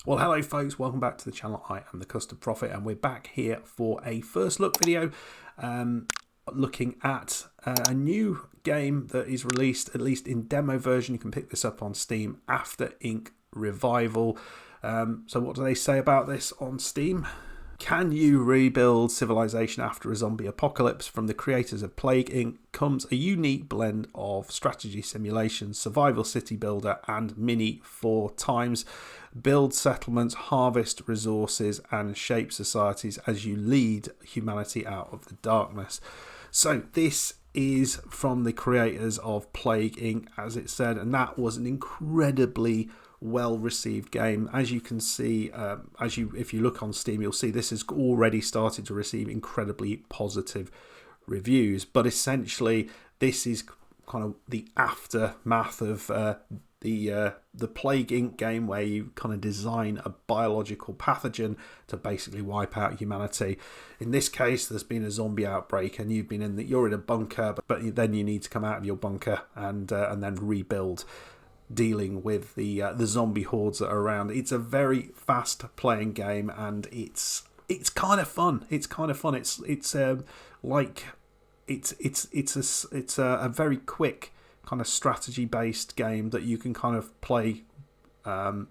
Well, hello folks, welcome back to the channel. I am the Custard Prophet and we're back here for a first look video looking at a new game that is released, at least in demo version. You can pick this up on Steam, After Ink Revival. So what do they say about this on Steam? Can you rebuild civilization after a zombie apocalypse? From the creators of Plague Inc. comes a unique blend of strategy simulation, survival city builder, and mini 4x. Build settlements, harvest resources, and shape societies as you lead humanity out of the darkness. So this is from the creators of Plague Inc., as it said, and that was an incredibly well-received game. As you can see, if you look on Steam, you'll see this has already started to receive incredibly positive reviews. But essentially, this is kind of the aftermath of the Plague Inc. game, where you kind of design a biological pathogen to basically wipe out humanity. In this case, there's been a zombie outbreak, and you're in a bunker, but then you need to come out of your bunker and then rebuild, dealing with the zombie hordes that are around. It's a very fast playing game, and it's kind of fun. It's a very quick kind of strategy based game that you can kind of play in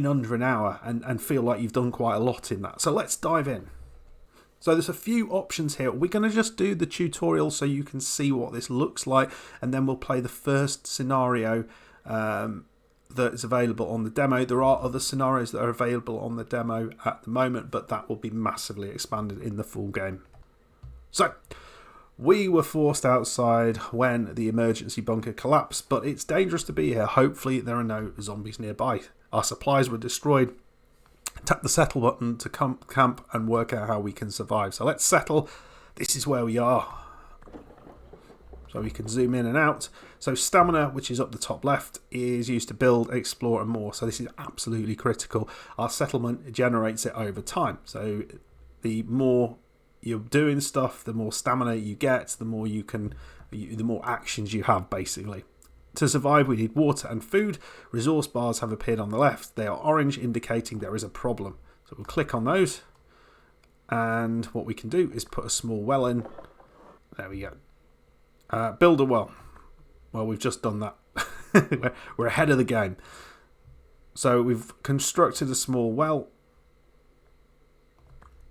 under an hour and feel like you've done quite a lot in that. So let's dive in. So there's a few options here. We're going to just do the tutorial so you can see what this looks like, and then we'll play the first scenario that is available on the demo. There are other scenarios that are available on the demo at the moment, but that will be massively expanded in the full game. So we were forced outside when the emergency bunker collapsed, but it's dangerous to be here. Hopefully there are no zombies nearby. Our supplies were destroyed. Tap the settle button to camp and work out how we can survive. So let's settle. This is where we are. So we can zoom in and out. So stamina, which is up the top left, is used to build, explore, and more. So this is absolutely critical. Our settlement generates it over time. So the more you're doing stuff, the more stamina you get, the more the more actions you have, basically. To survive, we need water and food. Resource bars have appeared on the left. They are orange, indicating there is a problem. So we'll click on those. And what we can do is put a small well in. There we go. Build a well. Well, we've just done that. We're ahead of the game. So we've constructed a small well.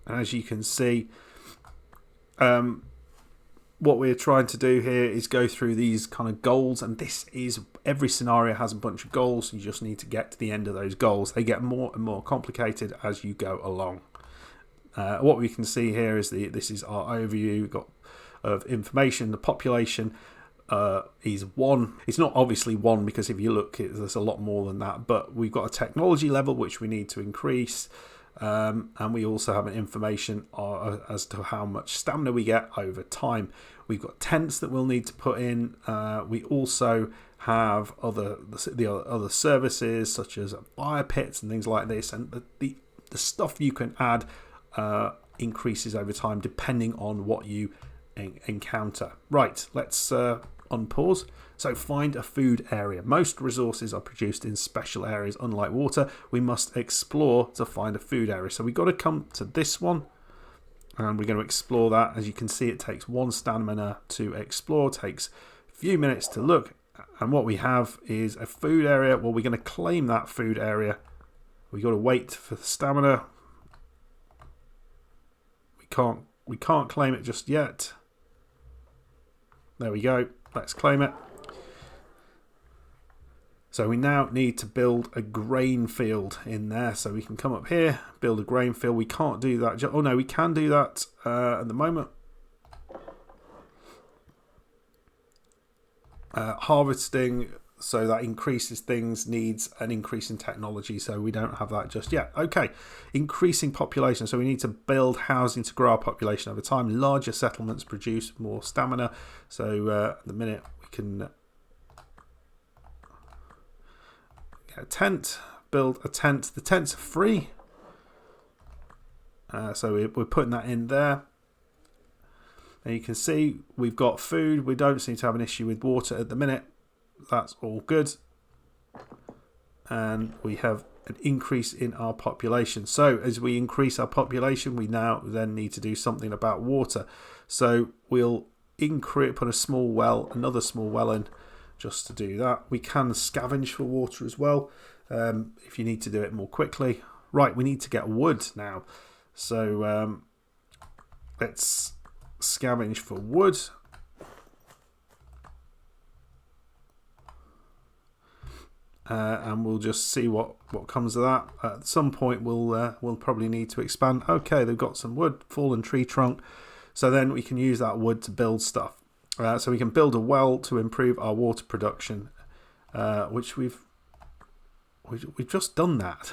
And as you can see, what we're trying to do here is go through these kind of goals, and every scenario has a bunch of goals. You just need to get to the end of those goals. They get more and more complicated as you go along. What we can see here is this is our overview of information. The population is 1. It's not obviously 1 because if you look, there's a lot more than that. But we've got a technology level which we need to increase. And we also have an information as to how much stamina we get over time. We've got tents that we'll need to put in. We also have the other services such as fire pits and things like this. And the stuff you can add increases over time depending on what you encounter. Right, let's unpause. So find a food area. Most resources are produced in special areas. Unlike water, we must explore to find a food area. So we've got to come to this one, and we're going to explore that. As you can see, it takes 1 stamina to explore. It takes a few minutes to look. And what we have is a food area. Well, we're going to claim that food area. We've got to wait for the stamina. We can't claim it just yet. There we go. Let's claim it. So we now need to build a grain field in there. So we can come up here, build a grain field. We can't do that. Oh no, we can do that at the moment. Harvesting, so that increases things, needs an increase in technology. So we don't have that just yet. Okay, increasing population. So we need to build housing to grow our population over time. Larger settlements produce more stamina. So at the minute we can get a tent, build a tent. The tents are free. So we're putting that in there. And you can see we've got food. We don't seem to have an issue with water at the minute. That's all good. and we have an increase in our population. So as we increase our population, we now then need to do something about water. So we'll put a small well, another small well in just to do that. We can scavenge for water as well if you need to do it more quickly. Right, we need to get wood now. So let's scavenge for wood. And we'll just see what comes of that. At some point, we'll probably need to expand. Okay, they've got some wood, fallen tree trunk. So then we can use that wood to build stuff. So we can build a well to improve our water production, which we've just done that.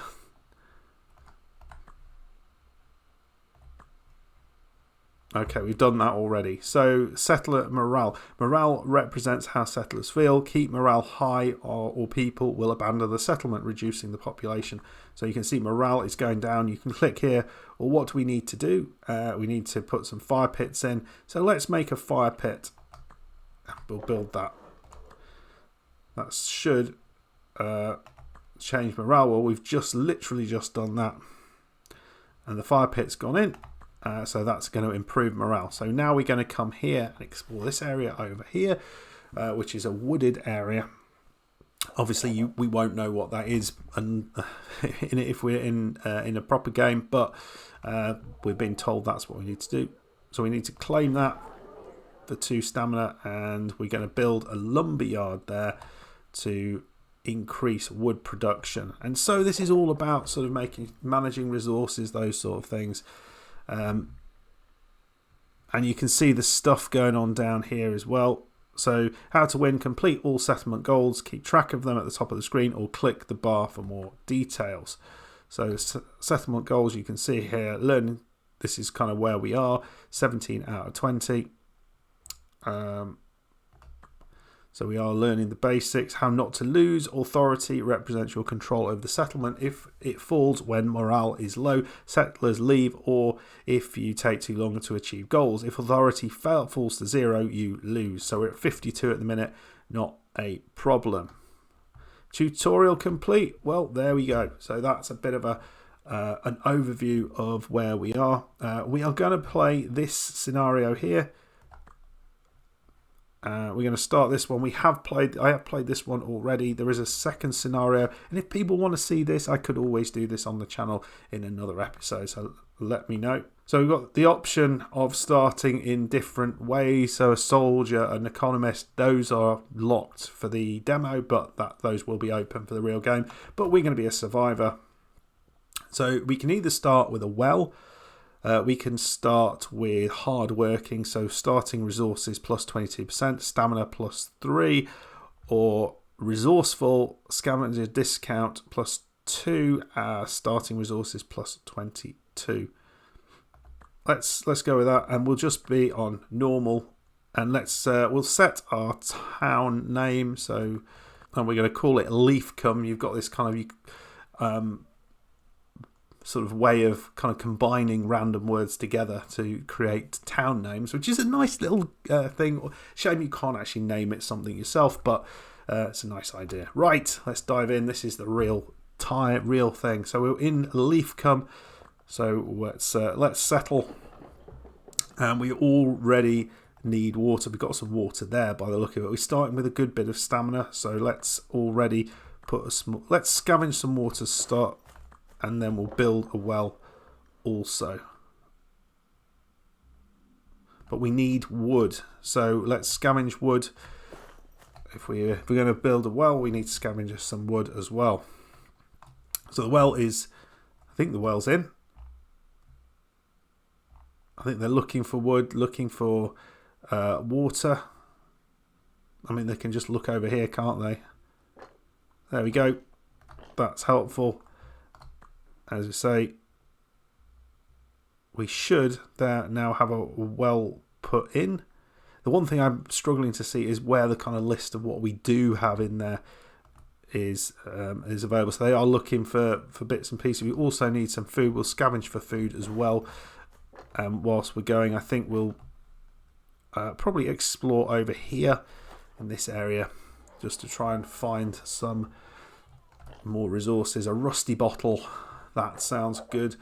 Okay, we've done that already. So settler morale. Morale represents how settlers feel. Keep morale high or people will abandon the settlement, reducing the population. So you can see morale is going down. You can click here. Well, what do we need to do? We need to put some fire pits in. So let's make a fire pit. We'll build that. That should change morale. Well, we've literally just done that. And the fire pit's gone in. So that's going to improve morale. So now we're going to come here and explore this area over here, which is a wooded area. Obviously, we won't know what that is if we're in a proper game, but we've been told that's what we need to do. So we need to claim that for 2 stamina, and we're going to build a lumber yard there to increase wood production. And so this is all about sort of managing resources, those sort of things. And you can see the stuff going on down here as well. So how to win: complete all settlement goals, keep track of them at the top of the screen, or click the bar for more details. So settlement goals, you can see here, learning, this is kind of where we are, 17 out of 20. So we are learning the basics. How not to lose. Authority represents your control over the settlement. If it falls when morale is low, settlers leave, or if you take too long to achieve goals. If authority falls to 0, you lose. So we're at 52 at the minute. Not a problem. Tutorial complete. Well, there we go. So that's a bit of an overview of where we are. We are going to play this scenario here. We're going to start this one. I have played this one already. There is a second scenario, and if people want to see this, I could always do this on the channel in another episode, so let me know. So we've got the option of starting in different ways. So a soldier, an economist, those are locked for the demo, but those will be open for the real game. But we're going to be a survivor. So we can either start with a well. We can start with hard working, so starting resources plus 22%, stamina plus 3, or resourceful, scavenger discount plus 2, starting resources plus 22. Let's go with that, and we'll just be on normal, and we'll set our town name. So, and we're going to call it Leafcombe. You've got this kind of sort of way of kind of combining random words together to create town names, which is a nice little thing. Shame you can't actually name it something yourself, but it's a nice idea. Right, let's dive in. This is the real thing. So we're in Leafcombe. So let's settle, and we already need water. We've got some water there by the look of it. We're starting with a good bit of stamina, so let's already let's scavenge some water to start. And then we'll build a well also. But we need wood. So let's scavenge wood. If we're going to build a well, we need to scavenge some wood as well. So the well is, I think the well's in. I think they're looking for wood, looking for water. I mean, they can just look over here, can't they? There we go. That's helpful. As I say, we should now have a well put in. The one thing I'm struggling to see is where the kind of list of what we do have in there is available. So they are looking for bits and pieces. We also need some food. We'll scavenge for food as well. Whilst we're going, I think we'll probably explore over here in this area just to try and find some more resources. A rusty bottle, that sounds good.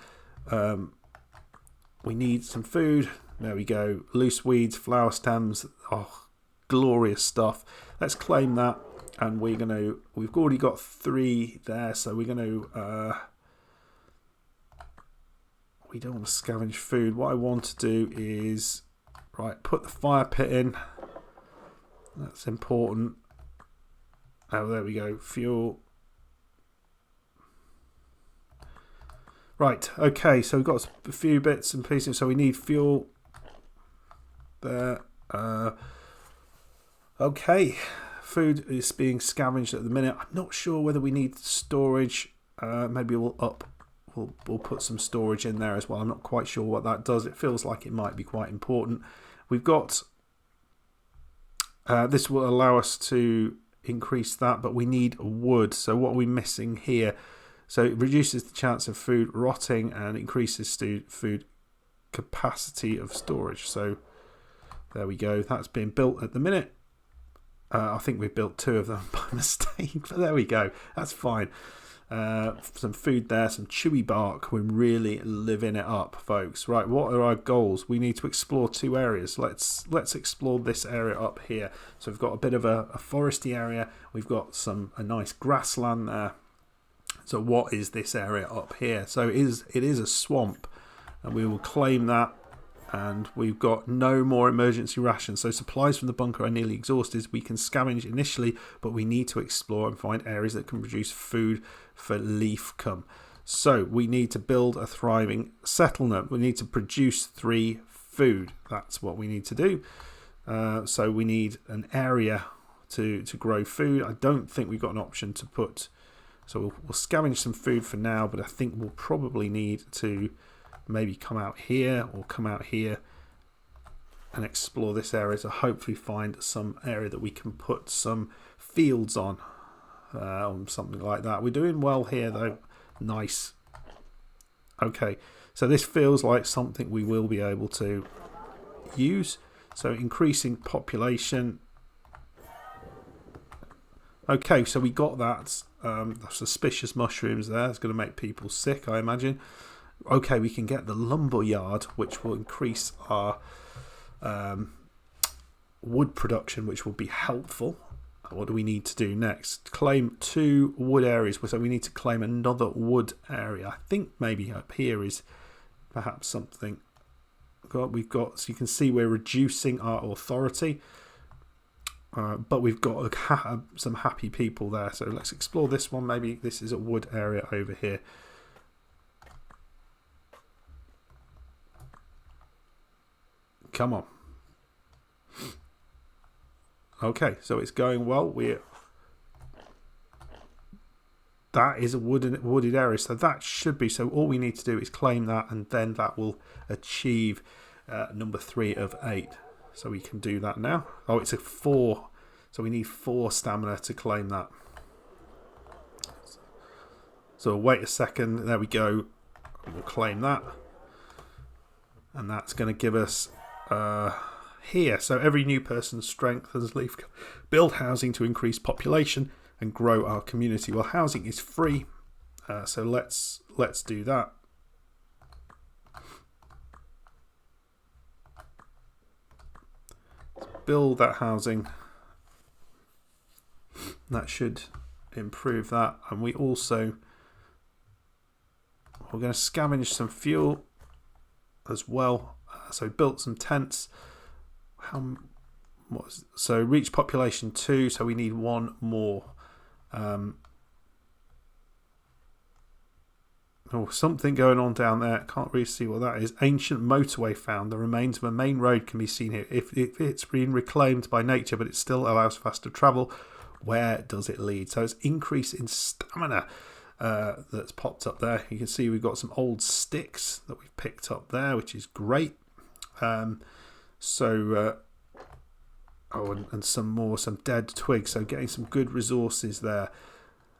We need some food. There we go. Loose weeds, flower stems. Oh, glorious stuff. Let's claim that, and we've already got 3 there, so we're gonna we don't want to scavenge food. What I want to do is put the fire pit in. That's important. Oh, there we go. Fuel. Right, okay, so we've got a few bits and pieces. So we need fuel there. Okay, food is being scavenged at the minute. I'm not sure whether we need storage. Maybe we'll put some storage in there as well. I'm not quite sure what that does. It feels like it might be quite important. We've got this will allow us to increase that, but we need wood. So what are we missing here? So it reduces the chance of food rotting and increases food capacity of storage. So there we go. That's being built at the minute. I think we've built 2 of them by mistake, but there we go. That's fine. Some food there, some chewy bark. We're really living it up, folks. Right, what are our goals? We need to explore 2 areas. Let's explore this area up here. So we've got a bit of a foresty area. We've got a nice grassland there. So what is this area up here? So it is a swamp, and we will claim that. And we've got no more emergency rations. So supplies from the bunker are nearly exhausted. We can scavenge initially, but we need to explore and find areas that can produce food for Leafcombe. So we need to build a thriving settlement. We need to produce 3 food. That's what we need to do. So we need an area to grow food. I don't think we've got an option to put. So we'll scavenge some food for now, but I think we'll probably need to maybe come out here or come out here and explore this area to hopefully find some area that we can put some fields on, something like that. We're doing well here though. Nice. Okay, so this feels like something we will be able to use. So increasing population. Okay, so we got that. Suspicious mushrooms there. It's going to make people sick, I imagine. Okay, we can get the lumber yard, which will increase our wood production, which will be helpful. What do we need to do next? Claim 2 wood areas. So we need to claim another wood area. I think maybe up here is perhaps something. We've got, so you can see we're reducing our authority. But we've got some happy people there. So let's explore this one. Maybe this is a wood area over here. Come on. Okay, so it's going well. That is a wooded area, so that should be. So all we need to do is claim that, and then that will achieve number 3 of 8. So we can do that now. Oh, it's a 4. So we need 4 stamina to claim that. So wait a second. There we go. We'll claim that. And that's going to give us here. So every new person's strengthens Leaf. Build housing to increase population and grow our community. Well, housing is free. So let's do that. Build that housing. That should improve that. And we're going to scavenge some fuel as well. So built some tents. So reach population 2. So we need 1 more. Something going on down there. Can't really see what that is. Ancient motorway found. The remains of a main road can be seen here. If it's been reclaimed by nature, but it still allows faster travel, where does it lead? So it's increase in stamina that's popped up there. You can see we've got some old sticks that we've picked up there, which is great. And some dead twigs. So getting some good resources there.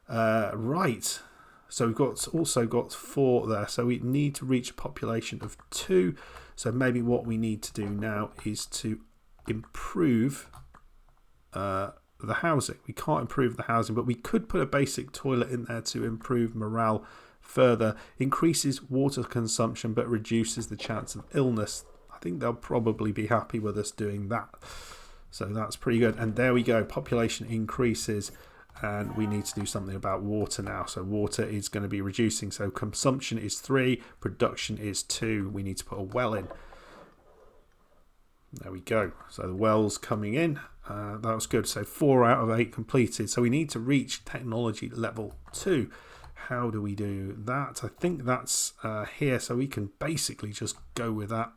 Right. So we've also got 4 there. So we need to reach a population of 2. So maybe what we need to do now is to improve the housing. We can't improve the housing, but we could put a basic toilet in there to improve morale further. Increases water consumption but reduces the chance of illness. I think they'll probably be happy with us doing that. So that's pretty good. And there we go. Population increases. And we need to do something about water now. So water is going to be reducing. So consumption is 3. Production is 2. We need to put a well in. There we go. So the well's coming in. That was good. So 4 out of 8 completed. So we need to reach technology level 2. How do we do that? I think that's here. So we can basically just go with that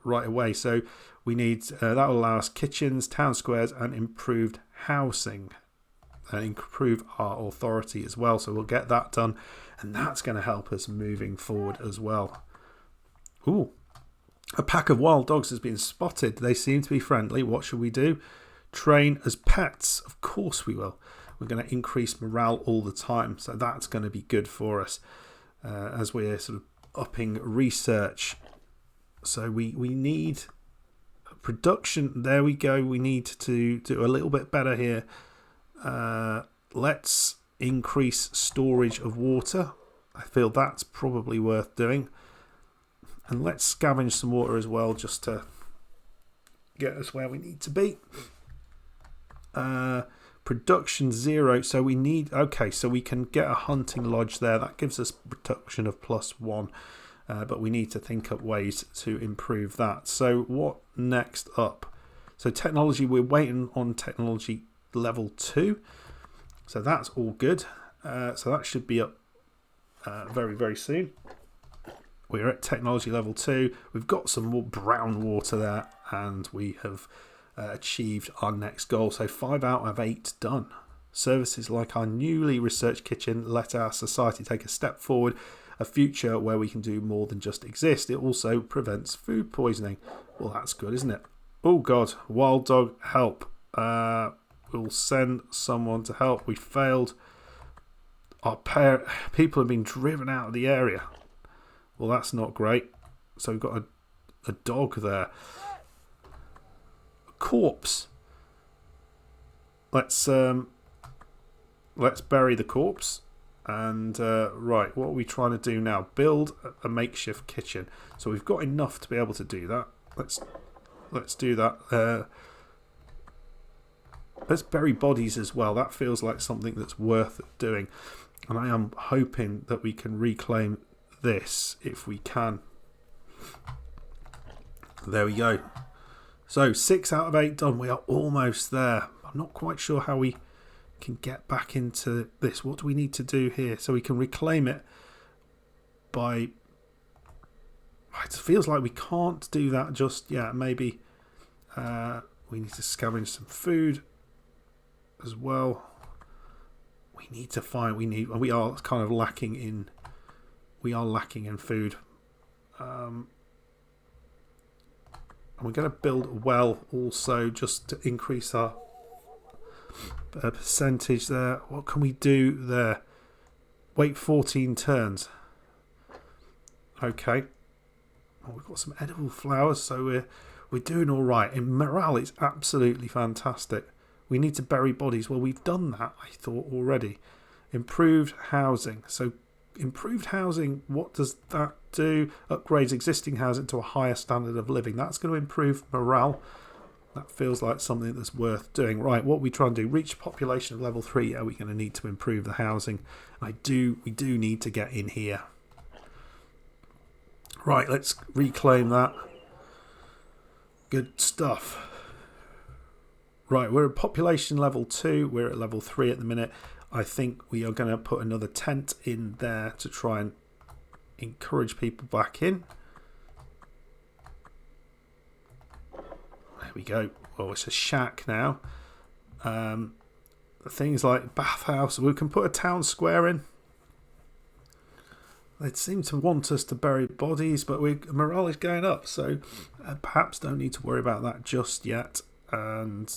right away. So we need that will allow us kitchens, town squares, and improved housing, and improve our authority as well. So we'll get that done, and that's going to help us moving forward as well. Ooh, a pack of wild dogs has been spotted. They seem to be friendly. What should we do? Train as pets. Of course we will. We're going to increase morale all the time, so that's going to be good for us as we're sort of upping research. So we need production. There we go. We need to do a little bit better here. Let's increase storage of water. I feel that's probably worth doing. And let's scavenge some water as well, just to get us where we need to be. Production 0. So we need, okay, so we can get a hunting lodge there. That gives us production of +1. But we need to think up ways to improve that. So what next up? So technology, we're waiting on technology level 2. So that's all good. So that should be up very, very soon. We're at technology level 2. We've got some more brown water there, and we have achieved our next goal. So 5 out of 8 done. Services like our newly researched kitchen let our society take a step forward, a future where we can do more than just exist. It also prevents food poisoning. Well, that's good, isn't it? Oh God, wild dog, help. We'll send someone to help. We failed. Our people have been driven out of the area. Well, that's not great. So we've got a dog there. A corpse. Let's bury the corpse. And right, what are we trying to do now? Build a makeshift kitchen. So we've got enough to be able to do that. Let's do that. Let's bury bodies as well. That feels like something that's worth doing. And I am hoping that we can reclaim this if we can. There we go. So 6 out of 8 done. We are almost there. I'm not quite sure how we can get back into this. What do we need to do here so we can reclaim it by... It feels like we can't do that just yet. Maybe we need to scavenge some food as well. We need to find... We are kind of lacking in... We are lacking in food. And we're going to build a well also just to increase our percentage there. What can we do there? Wait 14 turns. Okay. Oh, we've got some edible flowers, so we're doing all right. And morale is absolutely fantastic. We need to bury bodies. Well, we've done that, I thought, already. Improved housing. So improved housing, what does that do? Upgrades existing housing to a higher standard of living. That's going to improve morale. That feels like something that's worth doing. Right, what we try and do, reach population of level 3. Are we going to need to improve the housing? We do need to get in here. Right, let's reclaim that. Good stuff. Right, we're at population level 2. We're at level 3 at the minute. I think we are going to put another tent in there to try and encourage people back in. There we go. Well, it's a shack now. Things like bathhouse. We can put a town square in. They seem to want us to bury bodies, but morale is going up, so perhaps don't need to worry about that just yet. And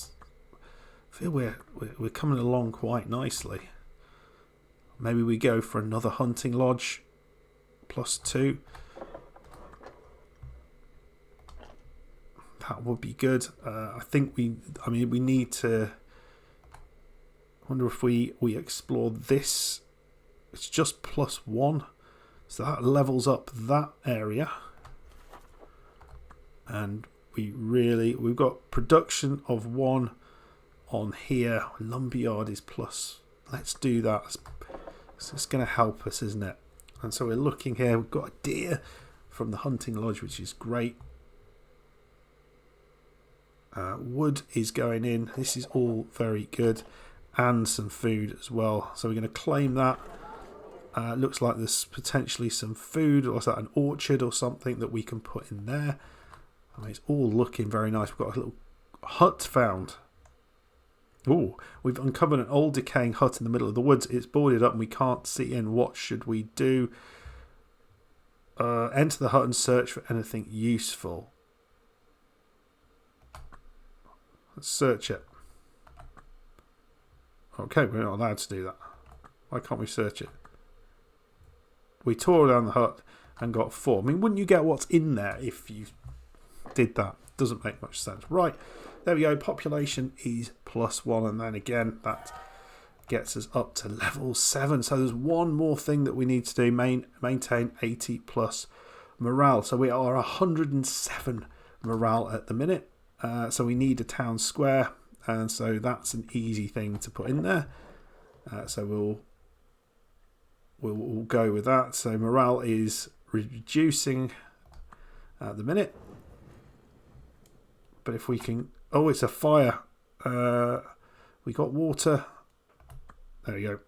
I feel we're coming along quite nicely. Maybe we go for another hunting lodge, +2. That would be good. I think we need to wonder if we explore this. It's just +1, so that levels up that area. And we've got production of 1 on here. Lumberyard is plus. Let's do that. It's going to help us, isn't it? And so we're looking here. We've got a deer from the hunting lodge, which is great. Wood is going in. This is all very good. And some food as well. So we're going to claim that. Looks like there's potentially some food. Or is that an orchard or something that we can put in there? I mean, it's all looking very nice. We've got a little hut found. Oh, we've uncovered an old decaying hut in the middle of the woods. It's boarded up and we can't see in. What should we do? Enter the hut and search for anything useful. Let's search it. Okay, we're not allowed to do that. Why can't we search it? We tore down the hut and got 4. I mean, wouldn't you get what's in there if you did that? Doesn't make much sense. Right, there we go. Population is +1, and then again that gets us up to level 7. So there's one more thing that we need to do: maintain 80+ morale. So we are 107 morale at the minute. So we need a town square, and so that's an easy thing to put in there. So we'll go with that. So morale is reducing at the minute. But if we can... Oh, it's a fire. We got water. There we go.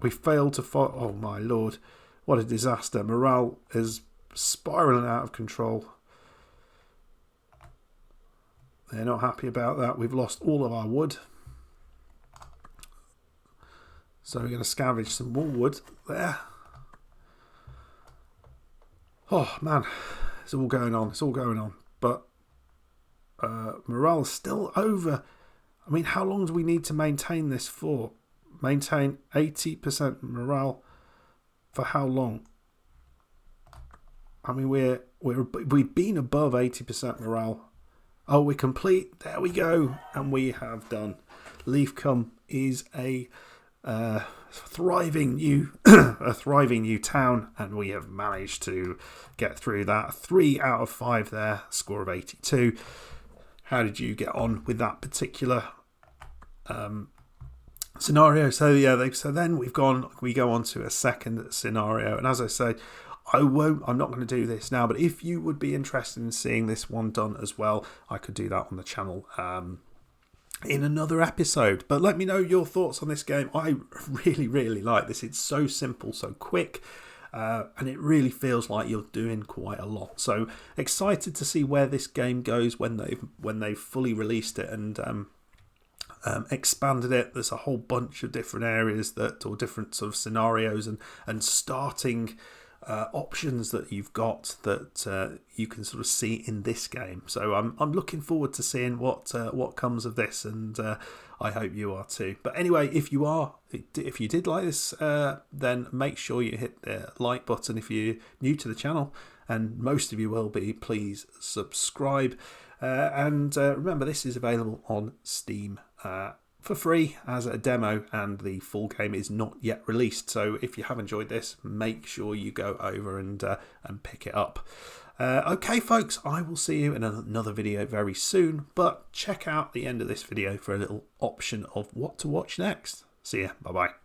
We failed to fight. Oh, my lord. What a disaster. Morale is spiraling out of control. They're not happy about that. We've lost all of our wood. So we're going to scavenge some more wood there. Oh, man. It's all going on. It's all going on. But morale is still over. I mean, how long do we need to maintain this for? Maintain 80% morale for how long? I mean, we've been above 80% morale. Oh, we're complete. There we go. And we have done. Leafcombe is a thriving new town, and we have managed to get through that. 3 out of 5 there, score of 82. How did you get on with that particular scenario? So yeah, so then we go on to a second scenario, and as I say, I'm not going to do this now, but if you would be interested in seeing this one done as well, I could do that on the channel in another episode. But let me know your thoughts on this game. I really like this. It's so simple, so quick, and it really feels like you're doing quite a lot. So excited to see where this game goes when they've fully released it and expanded it. There's a whole bunch of different areas or different sort of scenarios and starting options that you've got that you can sort of see in this game. So I'm looking forward to seeing what comes of this, and I hope you are too. But anyway, if you did like this, then make sure you hit the like button. If you're new to the channel, and most of you will be, please subscribe. And remember, this is available on Steam for free as a demo, and the full game is not yet released. So if you have enjoyed this, make sure you go over and pick it up. Okay folks, I will see you in another video very soon, but check out the end of this video for a little option of what to watch next. See ya, bye bye.